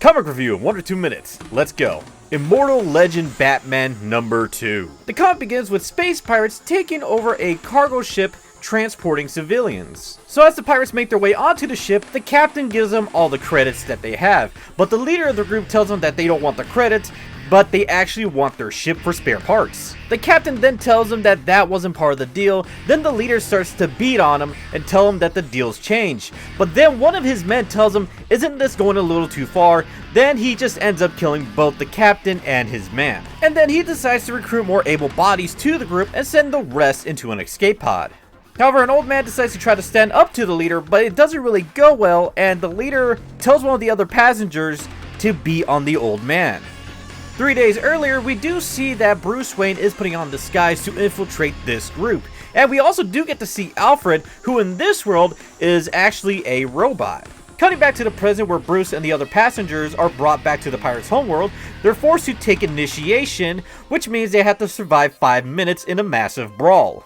Comic review in 1 or 2 minutes. Let's go. Immortal Legend Batman number 2. The comic begins with space pirates taking over a cargo ship transporting civilians. So as the pirates make their way onto the ship, the captain gives them all the credits that they have, but the leader of the group tells them that they don't want the credits, but they actually want their ship for spare parts. The captain then tells them that that wasn't part of the deal. Then the leader starts to beat on him and tell him that the deal's changed. But then one of his men tells him, isn't this going a little too far? Then he just ends up killing both the captain and his man. And then he decides to recruit more able bodies to the group and send the rest into an escape pod. However, an old man decides to try to stand up to the leader, but it doesn't really go well, and the leader tells one of the other passengers to beat on the old man. 3 days earlier, we do see that Bruce Wayne is putting on disguise to infiltrate this group. And we also do get to see Alfred, who in this world is actually a robot. Cutting back to the present where Bruce and the other passengers are brought back to the pirates' homeworld, they're forced to take initiation, which means they have to survive 5 minutes in a massive brawl.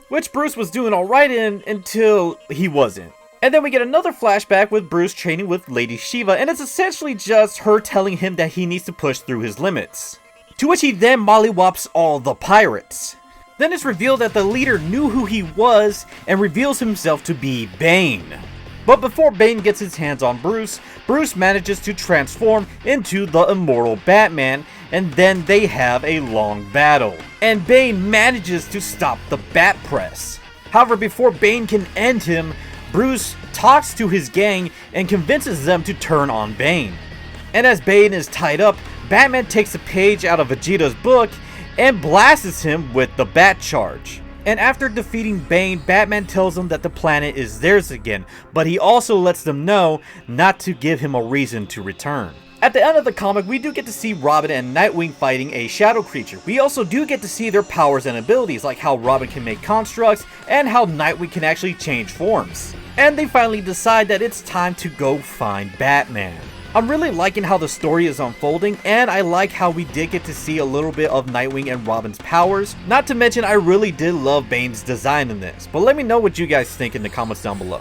Which Bruce was doing alright in until he wasn't. And then we get another flashback with Bruce training with Lady Shiva, and it's essentially just her telling him that he needs to push through his limits. To which he then mollywops all the pirates. Then it's revealed that the leader knew who he was and reveals himself to be Bane. But before Bane gets his hands on Bruce, Bruce manages to transform into the Immortal Batman, and then they have a long battle. And Bane manages to stop the Bat Press. However, before Bane can end him, Bruce talks to his gang and convinces them to turn on Bane. And as Bane is tied up, Batman takes a page out of Vegeta's book and blasts him with the Bat Charge. And after defeating Bane, Batman tells them that the planet is theirs again, but he also lets them know not to give him a reason to return. At the end of the comic, we do get to see Robin and Nightwing fighting a shadow creature. We also do get to see their powers and abilities, like how Robin can make constructs and how Nightwing can actually change forms. And they finally decide that it's time to go find Batman. I'm really liking how the story is unfolding, and I like how we did get to see a little bit of Nightwing and Robin's powers. Not to mention, I really did love Bane's design in this. But let me know what you guys think in the comments down below.